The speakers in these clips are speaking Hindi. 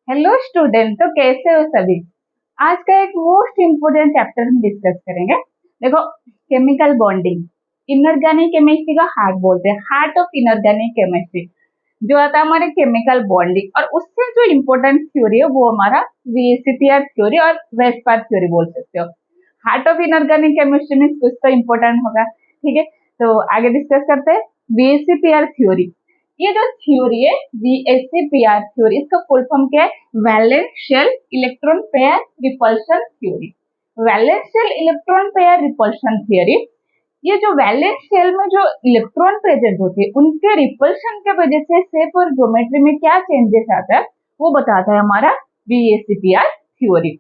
हेलो स्टूडेंट, तो कैसे हो सभी। आज का एक मोस्ट इम्पोर्टेंट चैप्टर हम डिस्कस करेंगे। देखो, केमिकल बॉन्डिंग, इनऑर्गेनिक केमिस्ट्री का हार्ट बोलते हैं, हार्ट ऑफ इनऑर्गेनिक केमिस्ट्री जो आता है हमारे केमिकल बॉन्डिंग। और उससे जो इम्पोर्टेंट थ्योरी है वो हमारा वीएसीपीआर थ्योरी और वेस्पार थ्योरी बोल सकते हो। हार्ट ऑफ इनऑर्गेनिक केमिस्ट्री में कुछ तो इम्पोर्टेंट होगा, ठीक है। तो आगे डिस्कस करते हैं वीएसीपीआर थ्योरी। ये जो थ्योरी है वीएसीपीआर थ्योरी, इसका फुल फॉर्म क्या है? Valence shell electron pair repulsion theory. Valence shell electron pair repulsion theory, ये जो वैलेंस शेल में जो इलेक्ट्रॉन प्रेजेंट होते हैं उनके रिपल्शन के वजह से शेप और ज्योमेट्री में क्या चेंजेस आता है वो बताता है हमारा वीएसीपीआर थ्योरी।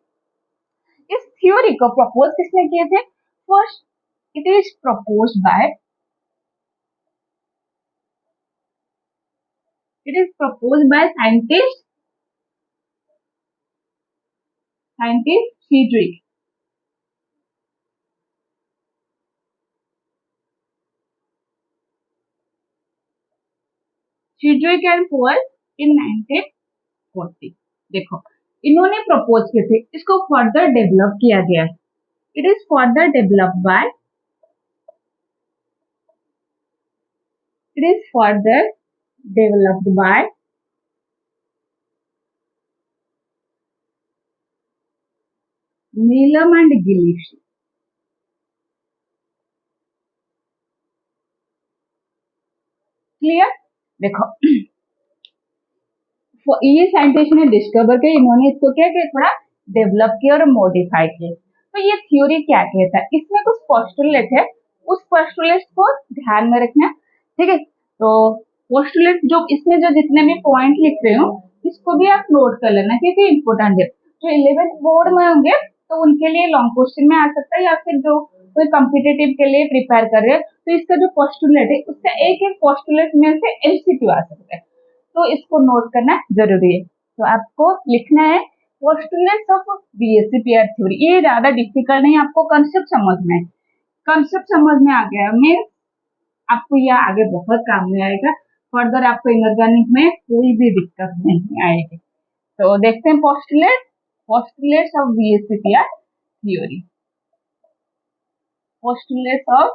इस थ्योरी को प्रपोज किसने किए थे? First, it is proposed by scientist Friedrich and Powell in 1940। देखो, इन्होंने प्रपोज किए थे, इसको फर्दर डेवलप किया गया है। It is further developed by it is further developed by Neelam and Gillespie। Clear? देखो, ये साइंटिस्ट ने डिस्कवर किया, इन्होंने इसको क्या किया, थोड़ा डेवलप किया और मॉडिफाई किया। तो ये थ्योरी क्या कहता है, इसमें कुछ पोस्टुलेट है, उस पोस्टुलेट को ध्यान में रखना, ठीक है। तो पोस्टुलेट जो इसमें जो जितने भी पॉइंट लिख रहे हो इसको भी आप नोट कर लेना क्योंकि इंपॉर्टेंट है। जो 11th बोर्ड में होंगे तो उनके लिए लॉन्ग क्वेश्चन में आ सकता है, या फिर जो कोई कॉम्पिटिटिव के लिए प्रिपेयर कर रहे हैं तो इसका जो पोस्टुलेट है उसका एक एक पोस्टुलेट में से एमसीक्यू आ सकता है, तो इसको नोट करना जरूरी है। तो आपको लिखना है पोस्टुलेट्स ऑफ बीएससी-पीआर थ्योरी। ये ज्यादा डिफिकल्ट नहीं, आपको कंसेप्ट समझना है। कंसेप्ट समझ में आ गया मीन्स आपको यह आगे बहुत काम में आएगा। फर्दर आपको इनऑर्गेनिक में कोई भी दिक्कत नहीं आएगी। तो देखते हैं postulates of BSc-PR theory. Postulates of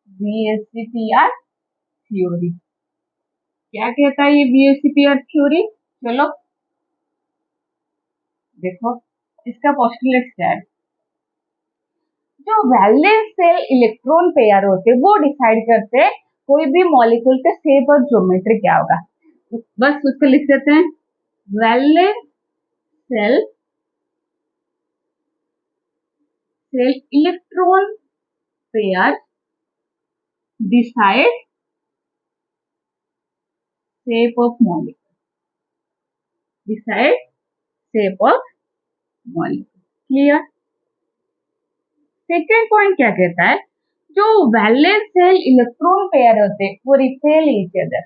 BSc-PR theory क्या कहता है ये बीएससी-पीआर थ्योरी? चलो देखो, इसका पोस्टुलेट क्या है। जो वैलेंस शेल इलेक्ट्रॉन पेयर होते हैं वो डिसाइड करते हैं कोई भी मॉलिक्यूल के शेप और ज्योमेट्री क्या होगा। बस उसको लिख देते हैं, valence shell electron pair decide shape of molecule, decide shape of molecule. Clear? Second point क्या कहता है, जो वैलेंस शेल इलेक्ट्रॉन पेयर होते हैं वो repel each other.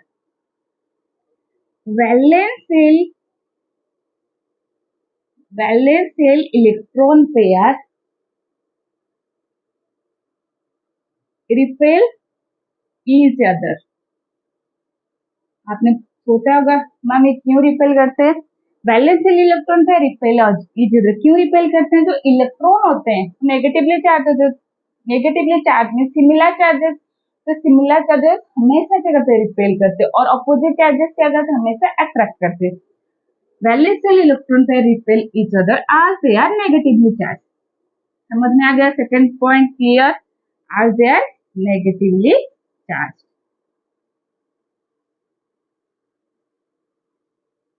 Valence shell electron pair repel each other. आपने सोचा होगा मैम ये क्यों रिपेल करते हैं? Valence shell electron pair repel each other क्यों रिपेल करते हैं? जो इलेक्ट्रॉन होते हैं नेगेटिवली चार्ज होते हैं, नेगेटिवली चार्ज में सिमिलर चार्जेस, तो सिमिलर चार्जेस हमेशा क्या करते हैं? रिपेल करते हैं। और अपोजिट चार्जेस क्या करते हैं? हमेशा अट्रैक्ट करते हैं। Valence shell electron pair repel each other as they are negatively charged। समझ में आ गया? Second point clear? as they are negatively charged।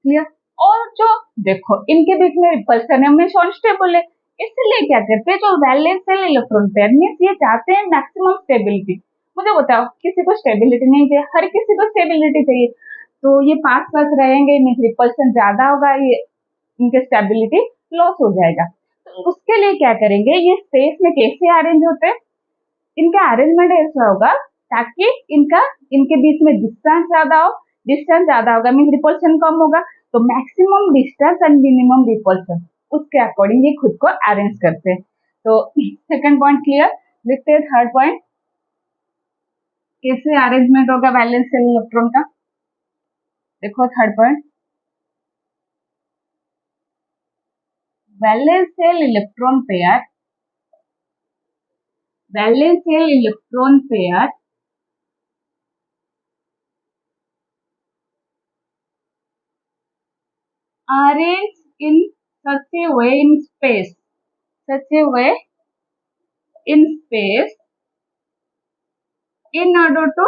Clear? और जो देखो इनके बीच में रिपल्सन है हमेशा अनस्टेबल है, इसलिए क्या करते हैं जो valence shell electron pair means ये चाहते हैं मैक्सिमम स्टेबिलिटी। मुझे बताओ, किसी को स्टेबिलिटी नहीं चाहिए? हर किसी को स्टेबिलिटी चाहिए। तो ये पास पास रहेंगे, मींस रिपल्सन ज्यादा होगा, ये इनके स्टेबिलिटी लॉस हो जाएगा। तो उसके लिए क्या करेंगे, ये स्पेस में कैसे अरेंज होते हैं? इनका अरेंजमेंट ऐसा होगा ताकि इनके बीच में डिस्टेंस ज्यादा हो। डिस्टेंस ज्यादा होगा मीन रिपल्सन कम होगा, तो maximum distance and minimum repulsion उसके अकॉर्डिंग ये खुद को अरेंज करते हैं। तो सेकंड पॉइंट क्लियर? लिखते हैं थर्ड पॉइंट, कैसे अरेंजमेंट होगा वैलेंस शेल इलेक्ट्रॉन का। देखो third point, valence shell electron pair, valence shell electron pair arranged in such a way in space, such a way in space in order to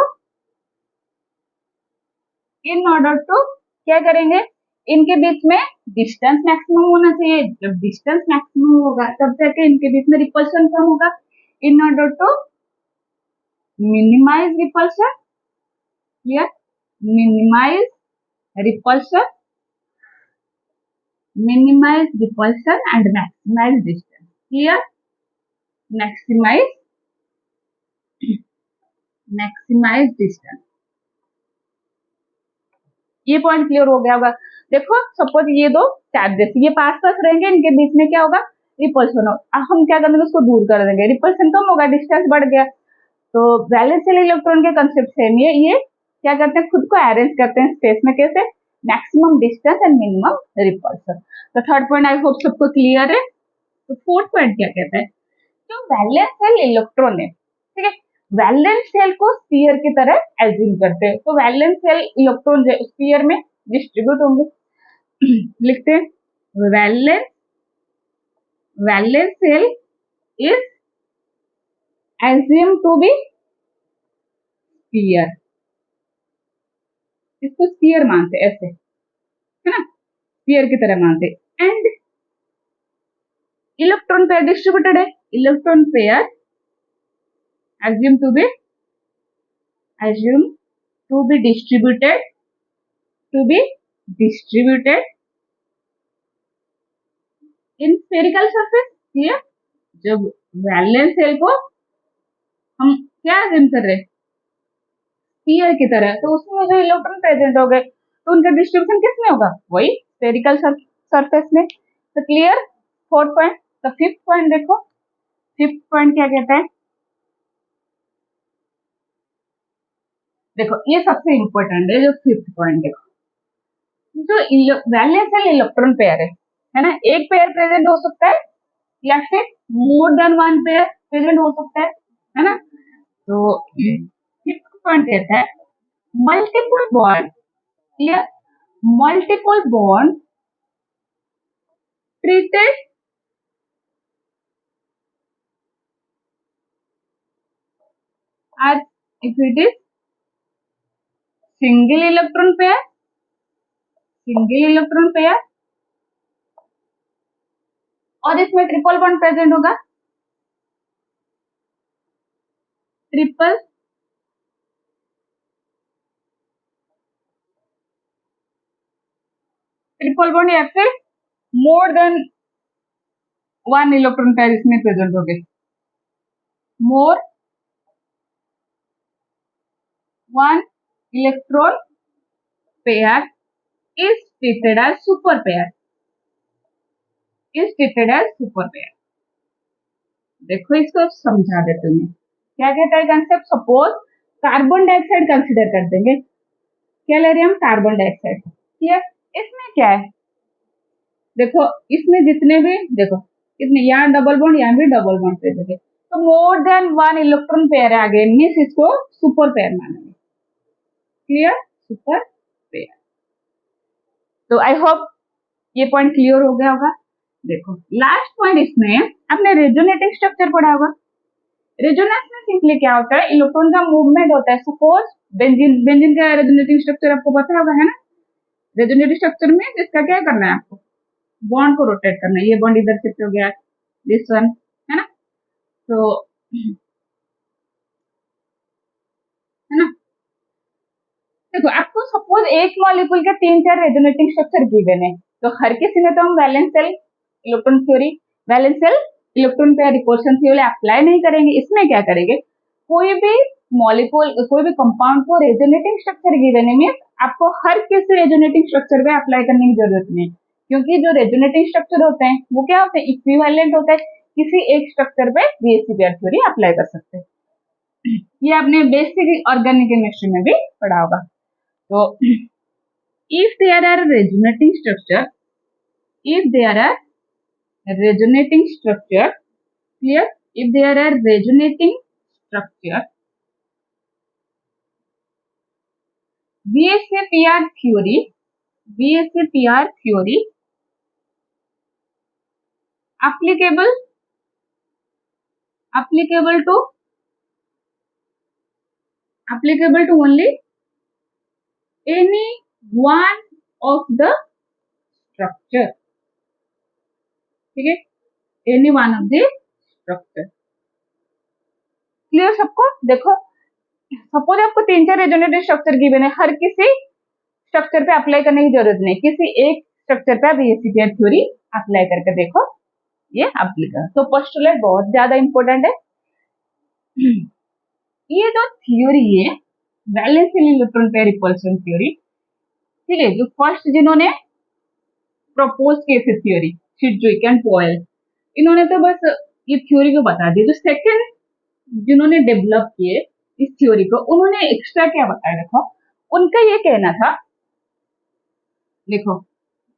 क्या करेंगे, इनके बीच में डिस्टेंस मैक्सिमम होना चाहिए। जब डिस्टेंस मैक्सिमम होगा तब जाके इनके बीच में रिपल्शन कम होगा। In order to minimise repulsion, clear, minimise repulsion, minimize repulsion and maximize distance, clear, maximize distance, ये पॉइंट क्लियर हो गया होगा। देखो सपोज ये दो चार्जेस ये पास पास रहेंगे, इनके बीच में क्या होगा, रिपल्शन होगा। हम क्या करेंगे, उसको दूर कर देंगे, रिपल्शन कम होगा, डिस्टेंस बढ़ गया। तो वैलेंस शेल इलेक्ट्रॉन के कंसेप्ट सेम ये क्या करते हैं, खुद को अरेंज करते हैं स्पेस में, कैसे, maximum distance and minimum repulsion. तो थर्ड पॉइंट आई होप सबको क्लियर है। तो फोर्थ पॉइंट क्या कहता है, जो वैलेंस शेल इलेक्ट्रॉन है, ठीक है, वैलेंस शेल को स्फीयर की तरह एज्यूम करते हैं। तो वैलेंस शेल इलेक्ट्रॉन स्फीयर में डिस्ट्रीब्यूट होंगे। लिखते हैं valence shell is assume to be sphere, इसको स्फीयर मानते ऐसे, है ना, स्फीयर की तरह मानते। एंड इलेक्ट्रॉन पेयर डिस्ट्रीब्यूटेड है, electron pair assume to be distributed in spherical surface, clear. जब वैलेंस शेल को हम क्या assume कर रहे हैं, स्फीयर की तरह, तो उसमें जो इलेक्ट्रॉन प्रेजेंट हो गए तो उनका डिस्ट्रीब्यूशन किस में होगा, वही स्फेरिकल सरफेस में। तो क्लियर फोर्थ पॉइंट। तो फिफ्थ पॉइंट देखो, फिफ्थ पॉइंट क्या कहता है, देखो ये सबसे इंपॉर्टेंट है, जो फिफ्थ पॉइंट देखो, जो वैलेंस शेल इलेक्ट्रॉन पेयर है ना, एक पेयर प्रेजेंट हो सकता है या फिर मोर देन वन पेयर प्रेजेंट हो सकता है ना। तो फिफ्थ पॉइंट कहता है multiple bond, clear, multiple bond treated as if it is single electron pair, और इसमें ट्रिपल बॉन्ड प्रेजेंट होगा, ट्रिपल बॉन्ड या फिर मोर देन वन इलेक्ट्रॉन पेयर इसमें प्रेजेंट हो गए, more one electron pair is treated as super pair, देखो इसको समझा देते हैं, क्या कहता है concept. Suppose carbon dioxide consider कर देंगे, क्या ले रहे हैं हम, कार्बन डाइऑक्साइड, ठीक है। इसमें क्या है, देखो इसमें जितने भी, देखो इसमें यहाँ डबल बॉन्ड, यहाँ भी डबल बॉन्ड पे देंगे, तो more than one electron pair आ गए, मीन्स इसको सुपर पेयर मानेंगे, क्लियर, सुपर पेयर। तो आई होप ये पॉइंट क्लियर हो गया होगा। देखो लास्ट पॉइंट, इसमें आपने रेजोनेटिंग स्ट्रक्चर पढ़ा होगा। रेजोनेंस में सिंपली क्या होता है, इलेक्ट्रॉन का मूवमेंट होता है। सपोज बेंजीन का रेजोनेटिंग स्ट्रक्चर आपको पता होगा, है ना। रेजोनेटिंग स्ट्रक्चर में इसका क्या करना है, आपको बॉन्ड को रोटेट करना है। ये बॉन्ड इधर शिफ्ट हो गया, दिस वन, है ना। तो है ना, देखो आपको सपोज एक मॉलिक्यूल के 3-4 रेजोनेटिंग स्ट्रक्चर गिवन है, तो हर किसी में तो हम valence shell electron theory, valence shell electron pair repulsion theory apply नहीं करेंगे। इसमें क्या करेंगे, कोई भी मॉलिक्यूल, कोई भी कंपाउंड को रेजोनेटिंग स्ट्रक्चर गिवन है, मींस आपको हर किसी रेजोनेटिंग स्ट्रक्चर पे अप्लाई करने की जरूरत नहीं, क्योंकि जो रेजोनेटिंग स्ट्रक्चर होते हैं वो क्या होते हैं, इक्विवेलेंट होता है, किसी एक स्ट्रक्चर पे बीएससी पेयर थ्योरी अप्लाई कर सकते हैं। ये आपने बेसिक ऑर्गेनिक केमिस्ट्री में भी पढ़ा होगा। So, if there are resonating structure, if there are resonating structure, clear? If there are resonating structure, VSAPR theory applicable to only any one of the structure, ठीक है? Any one of the structure, clear सबको? देखो सपोज आपको 3-4 रेजोनेटिव स्ट्रक्चर गिवन है, हर किसी स्ट्रक्चर पे अप्लाई करने की जरूरत नहीं, किसी एक स्ट्रक्चर पे आप VSAPR थ्योरी अप्लाई करके देखो, ये अप्लीकेबल। तो पोस्टुलेट बहुत ज्यादा इंपॉर्टेंट है। ये जो थ्योरी है valency electron pair repulsion theory, ठीक है, जो फर्स्ट जिन्होंने प्रपोज किए थे थ्योरी, सिडज्विक एंड पॉयल, इन्होंने तो बस ये थ्योरी को बता दिया। जो सेकंड जिन्होंने डेवलप किए इस थ्योरी को, उन्होंने एक्स्ट्रा क्या बताया, देखो उनका ये कहना था, देखो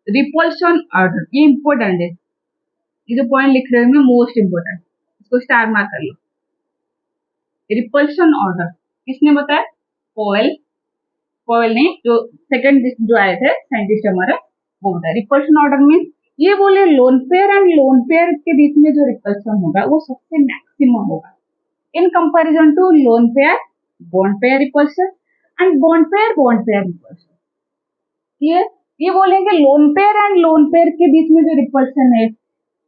रिपल्शन ऑर्डर, ये इंपॉर्टेंट है, ये जो पॉइंट लिख रहे हैं मोस्ट इंपोर्टेंट, इसको स्टार मार्क कर लो। रिपल्शन ऑर्डर किसने बताया? पॉयल ने, जो सेकंड जो आए थे साइंटिस्ट हमारे, वो बताया। रिपल्शन ऑर्डर मीन ये बोले loan pair and lone pair के बीच में जो रिपल्शन होगा वो सबसे मैक्सिमम होगा in comparison to lone pair bond pair repulsion and bond pair repulsion. ये बोलेंगे lone pair and lone pair के बीच में जो रिपल्शन है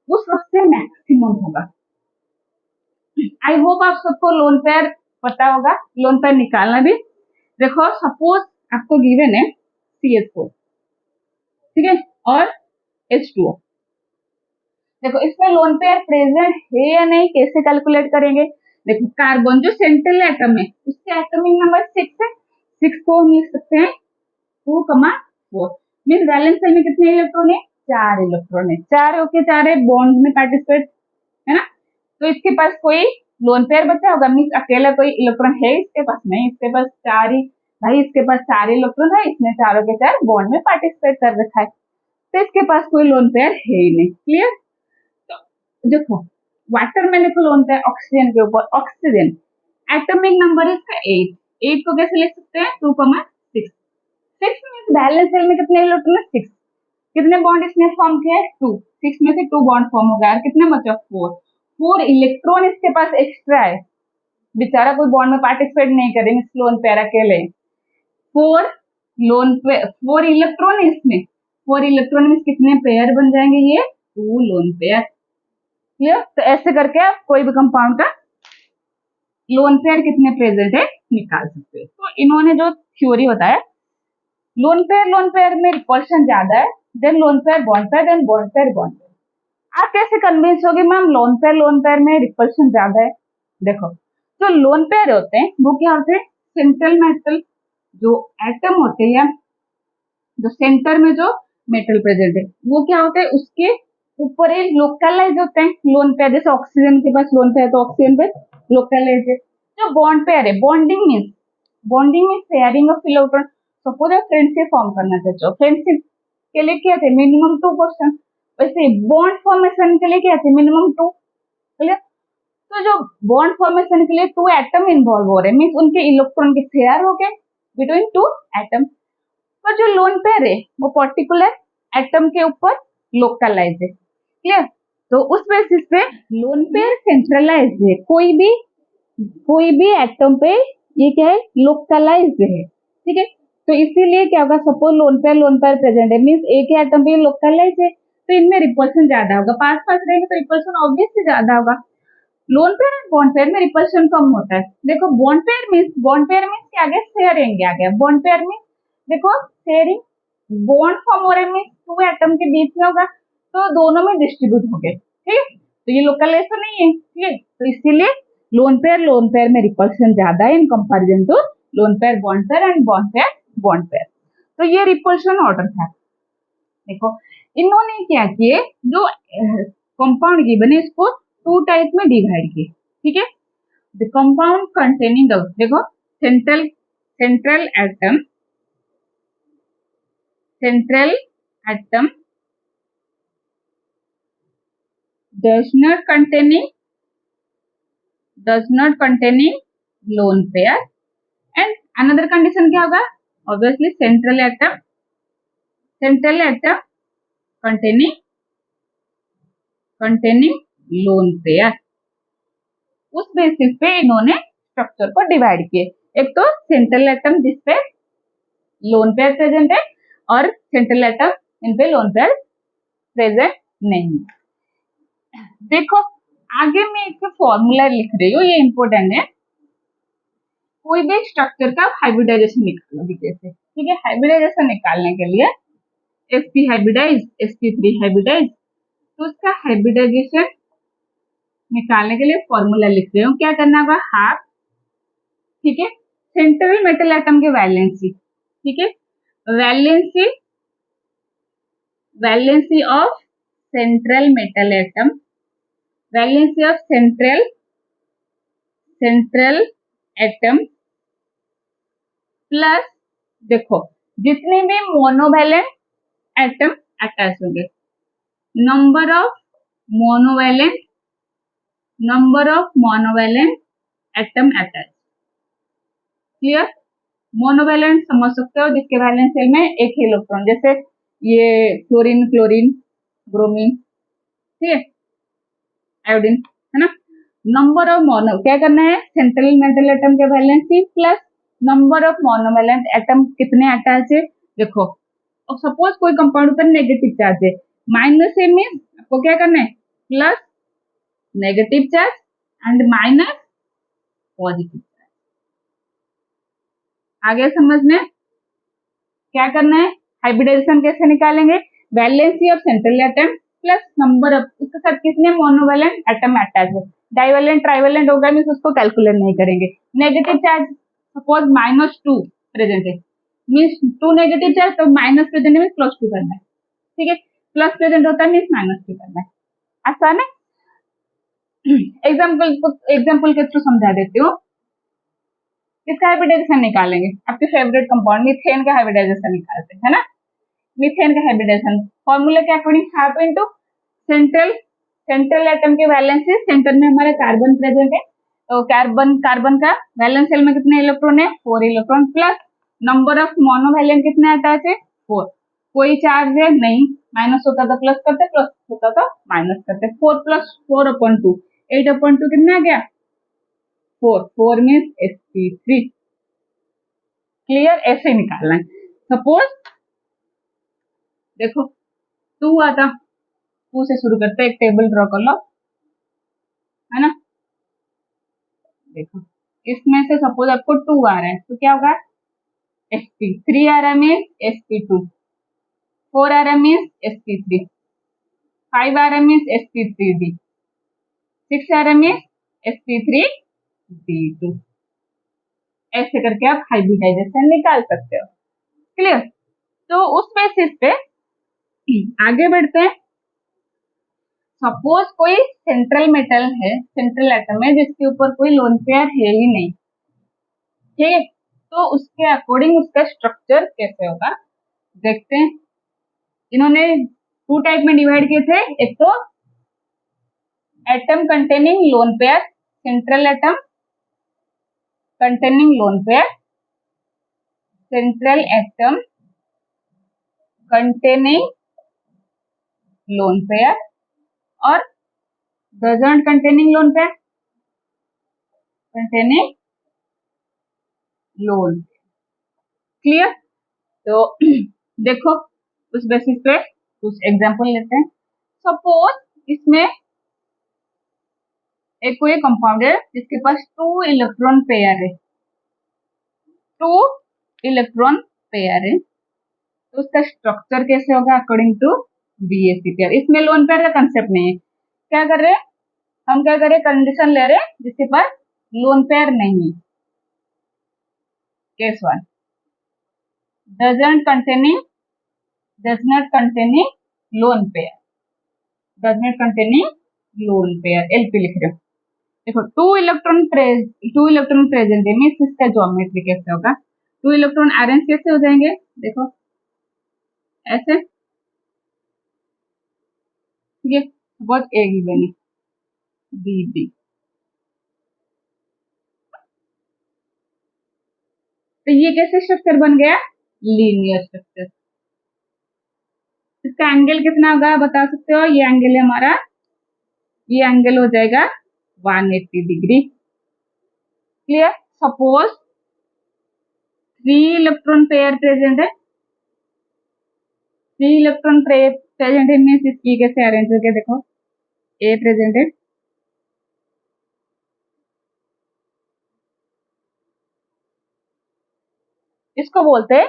वो सबसे मैक्सिमम होगा। आई होप आप सबको लोन पेयर पता होगा, लोन पेयर निकालना भी। देखो सपोज आपको गिवन है CH4, ठीक है, और H2O। देखो इसमें लोन पेयर प्रेजेंट है या नहीं, कैसे कैलकुलेट करेंगे? देखो कार्बन जो सेंट्रल एटम है उसके एटॉमिक नंबर 6 है, 6 को हम लिख सकते हैं 2,4। मीन वैलेंस सेल में कितने इलेक्ट्रॉन है? 4 इलेक्ट्रॉन है, 4 होके 4 बॉन्ड में पार्टिसिपेट, है ना? तो इसके पास कोई लोन पेयर बचा होगा, मीन अकेला कोई इलेक्ट्रॉन है इसके पास? नहीं, इसके पास 4 ही, भाई इसके पास 4 इलेक्ट्रॉन है, इसने चारों के 4 बॉन्ड में पार्टिसिपेट कर रखा है, तो इसके पास कोई लोन पेयर है ही नहीं। क्लियर? तो देखो वाटर में लिखो लोन पेयर ऑक्सीजन के ऊपर, ऑक्सीजन एटॉमिक नंबर इसका 8, 8 को कैसे लिख सकते हैं? 2,6। 6 मीन बैलेंस सेल में कितने इलेक्ट्रॉन है? 6। कितने बॉन्ड इसने फॉर्म किया है? 2। 6 में से 2 बॉन्ड फॉर्म हो गया, कितने बचा? 4 इलेक्ट्रॉन इसके पास एक्स्ट्रा है, बेचारा कोई बॉन्ड में पार्टिसिपेट नहीं करेंगे इस लोन पेयर अकेले। 4 इलेक्ट्रॉन है इसमें, 4 इलेक्ट्रॉन में कितने पेयर बन जाएंगे? ये 2 लोन पेयर। क्लियर? तो ऐसे करके आप कोई भी कंपाउंड का लोन पेयर कितने प्रेजेंट है निकाल सकते हो। तो इन्होंने जो थ्योरी बताया, लोन पेयर में रिपल्शन ज्यादा है then lone pair bond pair, then bond pair bond pair. आप कैसे कन्विंस होगे मैम लोन पेयर में रिपल्शन ज्यादा है? देखो जो लोन पेयर होते हैं वो क्या होते हैं? सेंट्रल मेटल जो एटम होते हैं, जो सेंटर में जो मेटल प्रेजेंट है वो क्या होते हैं? उसके ऊपर ही लोकलाइज होते हैं लोन पेयर। जैसे ऑक्सीजन के पास लोन पेयर तो ऑक्सीजन पे लोकलाइज है। जो बॉन्ड पेयर है, bonding means sharing of electron. Suppose आप फ्रेंडशिप फॉर्म करना चाहते हो, फ्रेंडशिप के लिए क्या थे? Minimum 2 person. वैसे बॉन्ड फॉर्मेशन के लिए क्या थे? मिनिमम 2। क्लियर? तो जो बॉन्ड फॉर्मेशन के लिए 2 एटम इन्वॉल्व हो रहे हैं, मीन्स उनके इलेक्ट्रॉन के शेयर हो गए बिटवीन 2 एटम। पर जो लोन पेयर है वो पर्टिकुलर एटम के ऊपर लोकलाइज है। क्लियर? तो उस बेसिस पे लोन पेयर सेंट्रलाइज्ड है, कोई भी एटम पे ये क्या है? लोकलाइज्ड है। ठीक है, तो इसीलिए क्या होगा? सपोज लोन पेयर प्रेजेंट है, मीन्स एक ही एटम पे लोकलाइज है, तो इनमें रिपल्शन ज्यादा होगा। पास रहेंगे तो रिपल्शन ऑब्वियसली ज्यादा होगा। Loan pair and bond pair में रिपल्शन कम होता है। देखो बॉन्ड पेयर मीन्स क्या आ गया? शेयरिंग आ गया। बॉन्ड पेयर मीन्स देखो शेयरिंग, बॉन्ड फॉर्म हो रहे में 2 एटम के बीच में होगा, तो दोनों में डिस्ट्रीब्यूट हो गए। ठीक है, तो ये लोकलाइजेशन नहीं है। ठीक है, तो इसीलिए लोन पेयर में रिपल्शन ज्यादा है in comparison to lone pair bond pair and bond pair. तो ये रिपल्शन ऑर्डर था। देखो इन्होंने क्या किए, जो कंपाउंड गिवन है इसको 2 टाइप में डिवाइड किए। ठीक है, द कंपाउंड कंटेनिंग द, देखो central atom does not containing lone pair and another condition क्या होगा, obviously central atom containing lone pair. उस बेसिस पे इन्होंने स्ट्रक्चर को डिवाइड किए, एक तो सेंट्रल एटम जिसपे लोन पेयर प्रेजेंट है और सेंट्रल एटम इन पे लोन पेयर प्रेजेंट नहीं। देखो आगे मैं एक फॉर्मूला लिख रही हूँ, ये इंपॉर्टेंट है। कोई भी स्ट्रक्चर का हाइब्रिडाइजेशन निकालो कैसे, ठीक है। हाइब्रिडाइजेशन निकालने के लिए sp हाइब्रिडाइज sp3 हाइब्रिडाइज, तो उसका हाइब्रिडाइजेशन निकालने के लिए फॉर्मूला लिख रही हूँ। क्या करना होगा, हाफ, ठीक है, सेंट्रल मेटल एटम की वैलेंसी, ठीक है, valency of central metal atom, valency of central atom plus, देखो जितने भी मोनोवैलेंट एटम अटैच होंगे, number of monovalent atom attach. Clear, monovalent समझ सकते हो जिसके वैलेंस शेल में एक ही इलेक्ट्रॉन, जैसे ये क्लोरीन, ब्रोमीन, ठीक है, आयोडीन, है ना। नंबर ऑफ मोनो, क्या करना है, सेंट्रल मेटल एटम के valency plus number of monovalent atom कितने अटैच है। देखो और सपोज कोई कंपाउंड पर नेगेटिव चार्ज है, माइनस है मीन आपको क्या करना है, plus negative charge and minus positive charge. आगे समझ में, क्या करना है, हाइब्रिडाइजेशन कैसे निकालेंगे, valency of central atom plus number of, उसके साथ कितने मोनोवैलेंट एटम अटैच है, डाइवैलेंट ट्राइवैलेंट होगा मीन उसको कैलकुलेट नहीं करेंगे। नेगेटिव चार्ज सपोज -2 प्रेजेंट है, मीन्स 2 नेगेटिव चार्ज, तो माइनस प्रेजेंट है मीन्स +2 करना है, ठीक है, प्लस प्रेजेंट होता है मीन्स -2 करना है। आसान है। एग्जाम्पल के थ्रू समझा देती हूँ। इसका हाइब्रिडाइजेशन निकालेंगे, आपके फेवरेट कंपाउंड मीथेन का हाइब्रिडाइजेशन निकालते हैं, है ना। मीथेन का हाइब्रिडाइजेशन फॉर्मूला के according half into central atom के वैलेंसी, सेंटर में हमारे कार्बन प्रेजेंट है, तो कार्बन का वैलेंस शेल में कितने इलेक्ट्रॉन है, 4 electron, plus number of monovalent कितने अटैच है, 4। कोई चार्ज है नहीं, माइनस होता तो प्लस करते, प्लस होता तो माइनस करते, 4 + 4/2, 8/2 कितना आ गया, 4 मीन्स sp3। क्लियर, ऐसे निकालना है। सपोज देखो 2 आता, 2 से शुरू करते हैं, एक टेबल ड्रॉ कर लो, है ना। देखो इसमें से सपोज आपको 2 आ रहा है तो क्या होगा, sp3 आ रहा है मीन्स sp2, 4 आ रहा है मीन्स sp3, 5 आ रहा है मीन्स sp3d, 6 आ रहा है मीन्स sp3d2। ऐसे करके आप हाइब्रिडाइजेशन निकाल सकते हो। क्लियर, तो उस बेसिस पे आगे बढ़ते हैं। सपोज कोई सेंट्रल मेटल है, सेंट्रल एटम है जिसके ऊपर कोई लोन पेयर है ही नहीं, ठीक है, तो उसके अकॉर्डिंग उसका स्ट्रक्चर कैसे होगा देखते हैं। इन्होंने 2 टाइप में डिवाइड किए थे, एक तो atom containing lone pair, central atom containing lone pair, central atom containing lone pair और doesn't containing lone pair, containing lone. Clear, तो देखो उस बेसिस पे कुछ एग्जांपल लेते हैं। सपोज इसमें एक कोई कंपाउंड है जिसके पास 2 इलेक्ट्रॉन पेयर है, 2 इलेक्ट्रॉन पेयर है, तो उसका स्ट्रक्चर कैसे होगा अकॉर्डिंग टू बीएससी पेयर। इसमें लोन पेयर का कंसेप्ट नहीं है, क्या कर रहे हैं हम, क्या कर रहे हैं, कंडीशन ले रहे हैं जिसके पास लोन पेयर नहीं है। Case 1 does not containing lone pair, does not containing lone pair, LP लिख रहे हो। देखो 2 इलेक्ट्रॉन प्रेजेंट है मीन्स इसका ज्योमेट्री कैसे होगा, 2 इलेक्ट्रॉन अरेंज कैसे हो जाएंगे, देखो ऐसे, ठीक है, सपोज ए गिवन है, बी बी, तो ये कैसे स्ट्रक्चर बन गया, लीनियर स्ट्रक्चर। इसका एंगल कितना होगा बता सकते हो, ये एंगल है हमारा, ये एंगल हो जाएगा 180 degree. Clear. Suppose 3 electron pair present है, 3 इलेक्ट्रॉन प्रेजेंट है, मीन्स इसकी कैसे अरेंज हो गया, देखो ए प्रेजेंट है, इसको बोलते हैं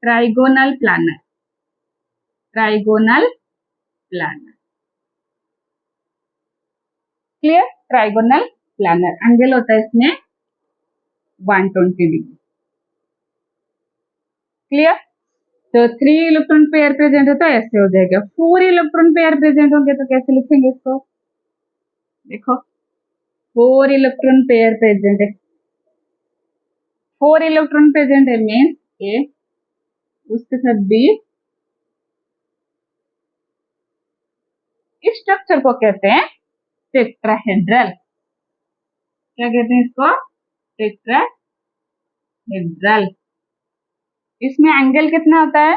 trigonal planner, trigonal planner. Clear. Trigonal planner angle होता है इसमें 120 डिग्री। क्लियर। तो 3 इलेक्ट्रॉन पेयर प्रेजेंट है तो ऐसे हो जाएगा, 4 इलेक्ट्रॉन पेयर प्रेजेंट होंगे तो कैसे लिखेंगे इसको, देखो 4 इलेक्ट्रॉन पेयर प्रेजेंट है, 4 इलेक्ट्रॉन प्रेजेंट है मीन्स ए, उसके साथ बी, इस स्ट्रक्चर को कहते हैं टेट्राहेड्रल। क्या कहते हैं इसको, टेट्राहेड्रल। इसमें एंगल कितना होता है,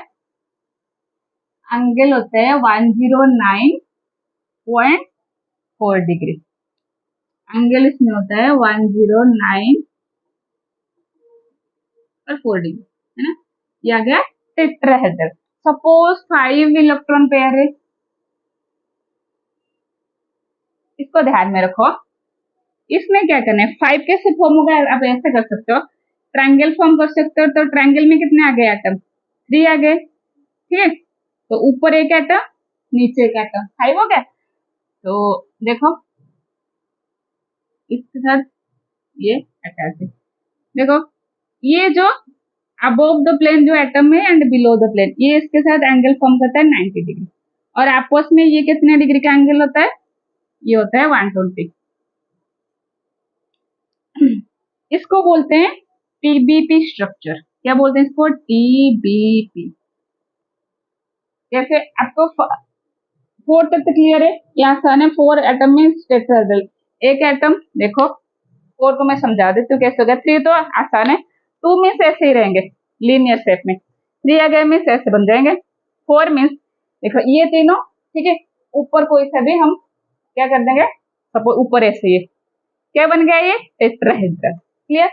एंगल होता है 109.4 डिग्री, एंगल इसमें होता है 109.4 डिग्री, है ना। ये आ गया टेट्राहेड्रल। सपोज 5 इलेक्ट्रॉन पेयर है, इसको ध्यान में रखो, इसमें क्या करना है, 5 कैसे फॉर्म होगा, आप ऐसे कर सकते हो, ट्रायंगल फॉर्म कर सकते हो, तो ट्रायंगल में कितने आ गए एटम, 3 आ गए, ठीक है, तो ऊपर एक एटम नीचे एक एटम, 5 हो गया। तो देखो इसके साथ ये अटैच है, देखो ये जो अबोव द प्लेन जो एटम है एंड बिलो द प्लेन, ये इसके साथ एंगल फॉर्म करता है 90 डिग्री, और आपस में ये कितने डिग्री का एंगल होता है, ये होता है 120। इसको बोलते हैं टीबीपी स्ट्रक्चर। क्या बोलते हैं इसको, टीबीपी। जैसे आपको 4 तक क्लियर है, यहाँ आसान है, 4 एटम में टेट्राहेड्रल, एक एटम देखो, 4 को मैं समझा देती हूँ कैसे होगा, 3 तो आसान है, 2 मीन्स ऐसे ही रहेंगे लीनियर शेप में, 3 आ गए मीन्स ऐसे बन जाएंगे, 4 मीन्स देखो ये तीनों, ठीक है, ऊपर कोई सा भी हम क्या कर देंगे, सपोज ऊपर ऐसे ये क्या बन गया, ये टेट्राहेड्रल। क्लियर।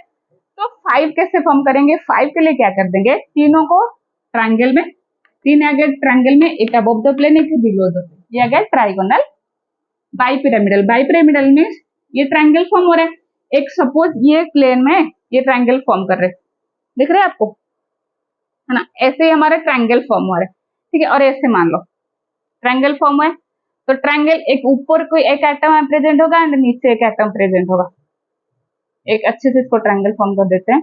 तो 5 कैसे फॉर्म करेंगे, 5 के लिए क्या कर देंगे, तीनों को ट्रायंगल में, 3 आ गए ट्रायंगल में, एक अबव द प्लेन एक बिलो द प्लेन, ये आ गया ट्राइगोनल बाइपिरामिडल। बाइपिरामिडल मीन्स ये ट्रायंगल फॉर्म हो रहा है, एक सपोज ये प्लेन में ये ट्रायंगल फॉर्म कर रहे हैं, दिख रहा है आपको, है ना, ऐसे ही हमारा ट्रायंगल फॉर्म हो रहा है, ठीक है, और ऐसे मान लो ट्रायंगल फॉर्म है, तो ट्रायंगल एक ऊपर कोई एक एटम प्रेजेंट होगा एंड नीचे एक एटम प्रेजेंट होगा, एक अच्छे से इसको ट्रायंगल फॉर्म कर देते हैं,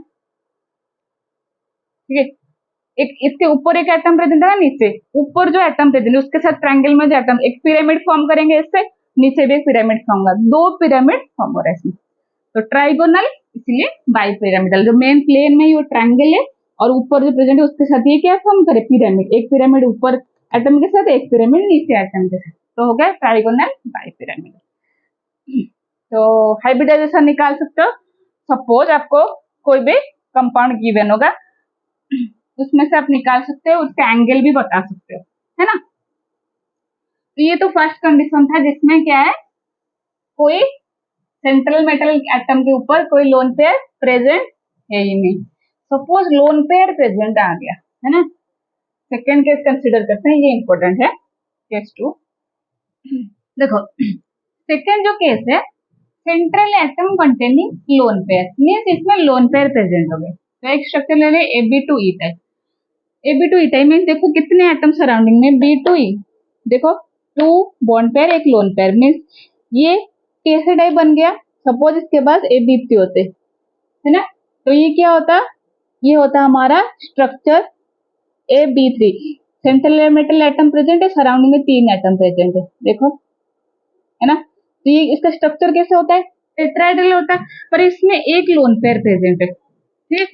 ठीक है, एक इसके ऊपर एक एटम प्रेजेंट है, नीचे ऊपर जो एटम प्रेजेंट है उसके साथ ट्रायंगल में जो एटम, एक पिरामिड फॉर्म करेंगे, इससे नीचे भी एक पिरामिड फॉर्म होगा, 2 पिरामिड फॉर्म हो रहा है इसमें, तो ट्राइगोनल इसलिए बाई पिरामिडल, जो मेन प्लेन में ये ट्रायंगल है और ऊपर जो प्रेजेंट है उसके साथ ये क्या फॉर्म करे, पिरामिड, एक पिरामिड ऊपर एटम के साथ, एक पिरामिड नीचे एटम के साथ, तो हो गया ट्राइगोनल बाई पिरामिड। तो हाइब्रिडाइजेशन निकाल सकते हो, सपोज आपको कोई भी कंपाउंड गिवन होगा, उसमें से आप निकाल सकते हो, उसका एंगल भी बता सकते हो, है ना। तो ये तो फर्स्ट कंडीशन था जिसमें क्या है, कोई सेंट्रल मेटल एटम के ऊपर कोई लोन पेयर प्रेजेंट है ही नहीं, सपोज लोन पेयर प्रेजेंट आ गया, है ना। सेकेंड केस कंसिडर करते हैं, ये इंपॉर्टेंट है, केस 2। देखो सेकेंड जो केस है, central atom containing lone pair, means इसमें लोन पेयर प्रेजेंट हो गए, तो एक स्ट्रक्चर ले लें Ab2E type, Ab2E type means देखो कितने एटम सराउंडिंग में, B2E, देखो 2 बॉन्ड पेयर एक लोन पेयर, मीन्स ये कैसे टाइप बन गया, सपोज इसके पास Ab3 होते, है ना, तो ये क्या होता, ये होता हमारा structure Ab3, central metal atom present है, सराउंडिंग में 3 एटम प्रेजेंट है, देखो, है ना, तो ये इसका स्ट्रक्चर कैसे होता है, टेट्राहेड्रल होता है, पर इसमें एक लोन पेयर प्रेजेंट है, ठीक,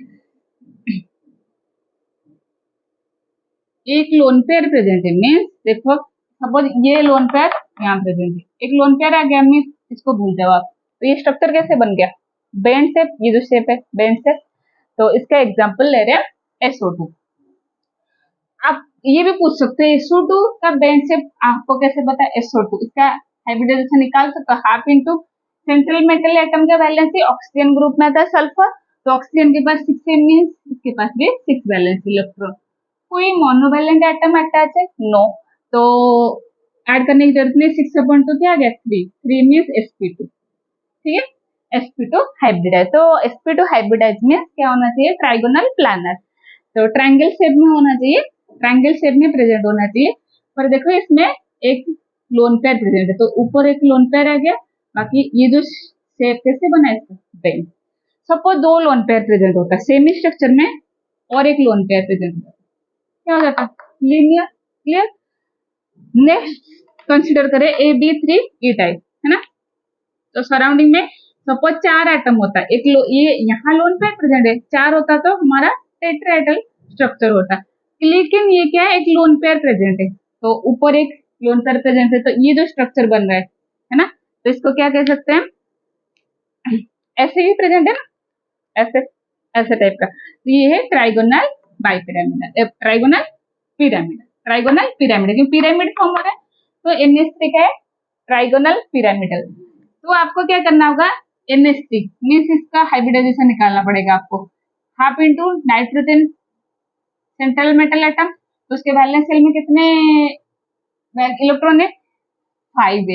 एक लोन पेयर प्रेजेंट है, मीन्स देखो सपोज ये लोन पेयर यहाँ प्रेजेंट है, एक लोन पेयर आ गया, मीन्स इसको भूल जाओ आप। तो ये स्ट्रक्चर कैसे बन गया, बेंड शेप, ये जो शेप है बेंड शेप। तो इसका एग्जाम्पल ले रहे हैं SO2। आप ये भी पूछ सकते हैं SO2 का बेंड शेप आपको कैसे पता है, SO2 इसका हाइब्रिडाइजेशन निकाल सकते हो, half into central metal atom का वैलेंसी ऑक्सीजन ग्रुप में आता है सल्फर, तो ऑक्सीजन के पास 6 मीन्स इसके पास भी 6 वैलेंस इलेक्ट्रॉन। कोई मोनोवैलेंट एटम अटैच है, नो, तो ऐड करने की जरूरत नहीं, 6/2 क्या आ गया, 3 मीन्स sp2, ठीक है, sp2 हाइब्रिडाइज। तो sp2 हाइब्रिडाइज में क्या होना चाहिए, ट्राइगोनल प्लानर, तो ट्रायंगल शेप में होना चाहिए, ट्रायंगल शेप में प्रेजेंट होना चाहिए। पर देखो इसमें एक लोन पेयर प्रेजेंट है, तो ऊपर एक लोन पेयर आ गया, बाकी ये जो शेप कैसे बना है इसका, बेंड। सपोज दो लोन पेयर प्रेजेंट होता है सेम स्ट्रक्चर में, और एक लोन पेयर प्रेजेंट होता है, क्या हो जाता है, लीनियर, क्लियर। नेक्स्ट कंसिडर करें AB3E टाइप, है ना। तो सराउंडिंग में सपोज 4 एटम होता है, ये यहाँ लोन पेयर प्रेजेंट है, 4 होता तो हमारा टेट्राहेड्रल स्ट्रक्चर होता, लेकिन ये क्या है, एक लोन पेयर प्रेजेंट है, तो ऊपर एक लोन पेयर प्रेजेंट है, तो ये जो स्ट्रक्चर बन रहा है ना, तो इसको क्या कह सकते हैं, ऐसे ही प्रेजेंट है ना, ऐसे ऐसे टाइप का। तो ये है trigonal bipyramidal, trigonal pyramid, trigonal pyramid, क्योंकि पिरामिड फॉर्म हो रहा है, तो NH3 का है ट्राइगोनल पिरामिडल। तो आपको क्या करना होगा, NH3 मीन्स इसका हाइब्रिडाइजेशन निकालना पड़ेगा आपको, half into nitrogen central metal atom, तो उसके वैलेंस शेल में कितने इलेक्ट्रॉन है, 5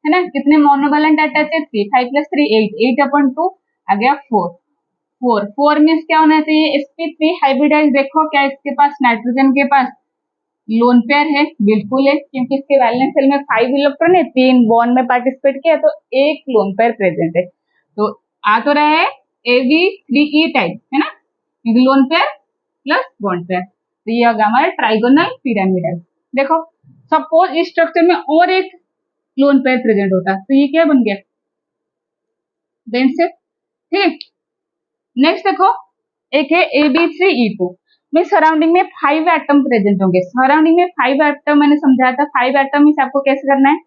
है ना, कितने मोनोवैलेंट अटैच है, 3, 5 + 3 8, 8/2 आ गया 4, 4 मीन्स क्या होना चाहिए, sp3 हाइब्रिडाइज। देखो क्या इसके पास, नाइट्रोजन के पास लोन पेयर है, बिल्कुल है, क्योंकि इसके वैलेंस शेल में 5 इलेक्ट्रॉन है, 3 बॉन्ड में पार्टिसिपेट किया, तो एक लोन पेयर प्रेजेंट है, तो आ तो रहा है AB3E टाइप, है ना, lone pair plus bond pair, तो ये होगा हमारा ट्राइगोनल पिरामिडल। देखो सपोज इस स्ट्रक्चर में और एक लोन पेयर प्रेजेंट होता, तो ये क्या बन गया, बेंड शेप, ठीक है। नेक्स्ट देखो, एक है AB3E2 में सराउंडिंग में 5 एटम प्रेजेंट होंगे, सराउंडिंग में 5 एटम मैंने समझाया था, 5 एटम इस आपको कैसे करना है,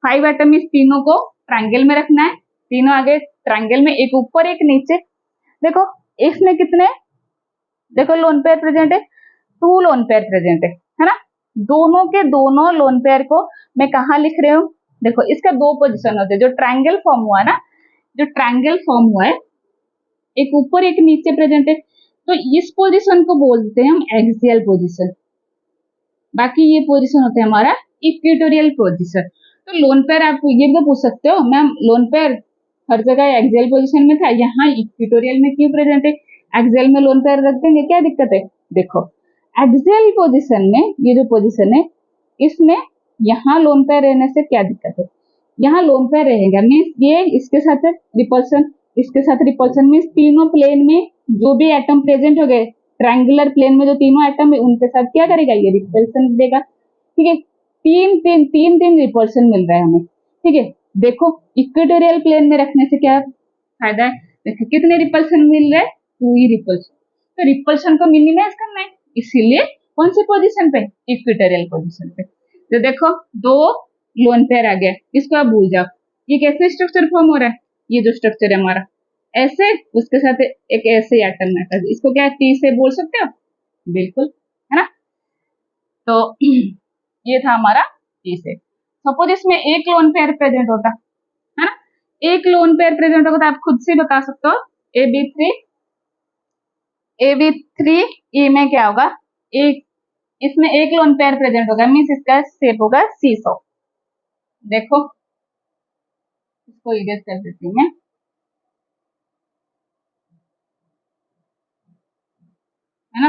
5 एटम इस तीनों को ट्रायंगल में रखना है, तीनों आगे ट्रायंगल में, एक ऊपर एक नीचे। देखो इसमें कितने, देखो लोन पेयर प्रेजेंट है, 2 लोन पेयर प्रेजेंट है ना, दोनों के दोनों लोन पेयर को मैं कहा लिख रही हूँ, देखो इसका 2 पोजिशन होते हैं, जो ट्रायंगल फॉर्म हुआ ना, जो ट्रायंगल फॉर्म हुआ है, एक ऊपर एक नीचे प्रेजेंट है, तो इस पोजीशन को बोलते हैं हम एक्सियल पोजीशन, बाकी ये पोजीशन होता है हमारा इक्वेटोरियल पोजीशन। तो लोन पेयर आप ये भी पूछ सकते हो, मैम लोन पेयर हर जगह एक्सियल पोजीशन में था, यहाँ इक्वेटोरियल में क्यों प्रेजेंट है, एक्सियल में लोन पेयर रख देंगे, क्या दिक्कत है। देखो एक्सियल पोजीशन में ये जो पोजीशन है, इसमें यहाँ लोन पेयर रहने से क्या दिक्कत है, यहाँ लोन पेयर रहेगा मीन्स ये इसके साथ रिपल्सन, इसके साथ रिपल्सन, मीन्स तीनों प्लेन में जो भी एटम प्रेजेंट हो गए, ट्रायंगुलर प्लेन में जो तीनों एटम है उनके साथ क्या करेगा, ये रिपल्सन देगा, ठीक है। तीन रिपल्सन मिल रहा है हमें, ठीक है। देखो इक्वेटोरियल प्लेन में रखने से क्या फायदा है, देखो कितने रिपल्सन मिल रहे हैं, 2 ही रिपल्सन, तो रिपल्सन को मिनिमाइज करना है, इसीलिए कौन सी पोजीशन पे, इक्वेटोरियल पोजीशन पे। तो देखो 2 लोन पेयर आ गया, इसको आप भूल जाओ, ये कैसे स्ट्रक्चर फॉर्म हो रहा है, ये जो स्ट्रक्चर है हमारा ऐसे, उसके साथ एक ऐसे एटम है, इसको क्या T से बोल सकते हो, बिल्कुल, है ना। तो ये था हमारा T से। सपोज इसमें एक लोन पेयर प्रेजेंट होता है ना, एक लोन पेयर प्रेजेंट होगा, तो आप खुद से बता सकते हो, AB3E में क्या होगा, एक इसमें एक लोन पेयर प्रेजेंट होगा, मीन्स इसका शेप होगा सीसो। देखो इसको इरेज कर देती हूँ मैं, है ना।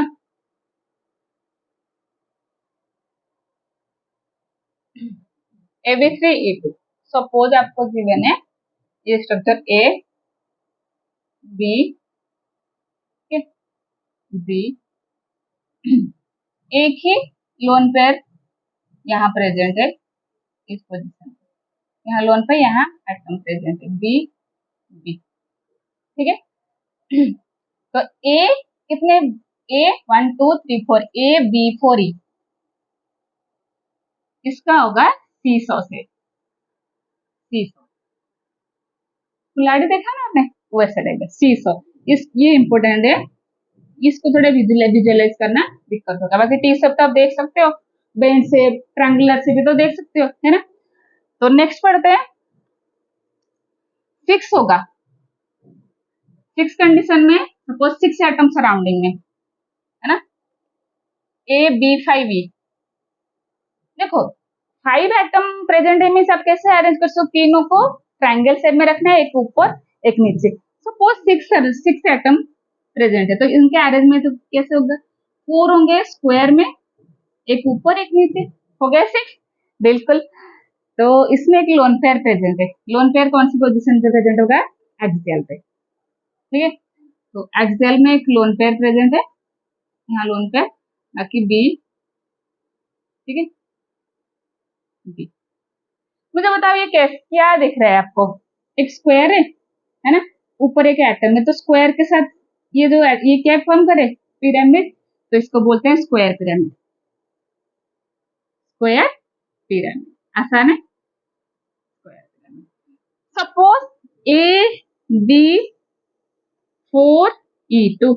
AB3E2 सपोज आपको गिवन है, ये स्ट्रक्चर A B B, एक ही लोन पेयर यहाँ प्रेजेंट है इस पोजीशन, यहाँ लोन पेयर, यहाँ एटम प्रेजेंट है B B, ठीक है। तो A कितने, A 1 2 3 4, AB4E इसका होगा 300 से, सीसॉ, कुल्हाड़ी देखा ना आपने, वैसा टाइप है सीसॉ। ये इंपॉर्टेंट है, इसको थोड़ा विजुअलाइज करना दिक्कत होगा। बाकी टी सब तो आप देख सकते हो, बेंच से, ट्रायंगुलर से भी तो देख सकते हो, है ना। तो नेक्स्ट पढ़ते हैं, फिक्स होगा, फिक्स कंडीशन में सपोज 6 एटम सराउंडिंग में, है ना, A B 5E। देखो 5 एटम प्रेजेंट है, मीन्स आप कैसे अरेंज कर सकते हो, तीनों को ट्रायंगल शेप में रखना है, एक ऊपर एक नीचे। सपोज 6 एटम प्रेजेंट है, तो इनके अरेंजमेंट तो कैसे होगा, 4 होंगे स्क्वायर में, एक ऊपर एक नीचे, हो गया 6, बिल्कुल। तो इसमें एक लोन पेयर प्रेजेंट है, लोन पेयर कौन सी पोजीशन पे प्रेजेंट होगा, एक्सियल पे, ठीक है। तो एक्सियल में एक लोन पेयर प्रेजेंट है, यहाँ लोन पेयर, बाकी बी, ठीक है, बी। मुझे बताओ ये क्या दिख रहा है आपको, एक स्क्वायर है ना, ऊपर एक एटम है, तो स्क्वायर के साथ ये जो ये क्या फॉर्म करे, पिरामिड, तो इसको बोलते हैं स्क्वायर पिरामिड, स्क्वायर पिरामिड, आसान है, square pyramid. Suppose A B 4E2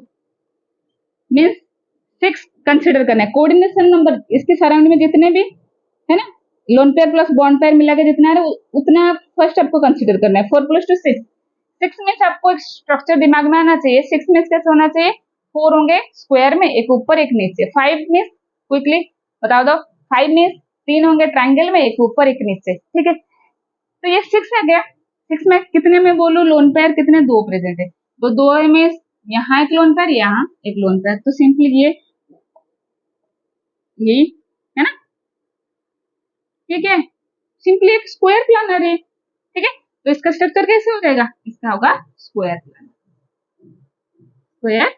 means 6 consider करना है, कोऑर्डिनेशन नंबर इसके सराउंड में जितने भी है ना, lone pair plus bond pair मिला के जितना है उतना फर्स्ट आपको कंसिडर करना है। 4 + 2 6, 6 मीन्स आपको एक स्ट्रक्चर दिमाग में आना चाहिए, 6 मीन्स कैसे होना चाहिए, 4 होंगे स्क्वायर में, एक ऊपर एक नीचे। 5 मीन्स क्विकली बता दो, 5 मीन्स 3 होंगे ट्रायंगल में, एक ऊपर एक नीचे, ठीक है। तो ये 6 आ गया, 6 में कितने में बोलूं लोन पेयर कितने, 2 प्रेजेंट है, तो 2 में यहाँ एक लोन पेयर, यहाँ एक लोन पेयर, तो सिंपली ये यही है ना, ठीक है, सिंपली एक स्क्वायर प्लानर है, ठीक है। तो इसका स्ट्रक्चर कैसे हो जाएगा, इसका होगा square planar, square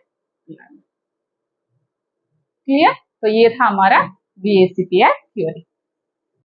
planar, clear. तो ये था हमारा VACPR थ्योरी।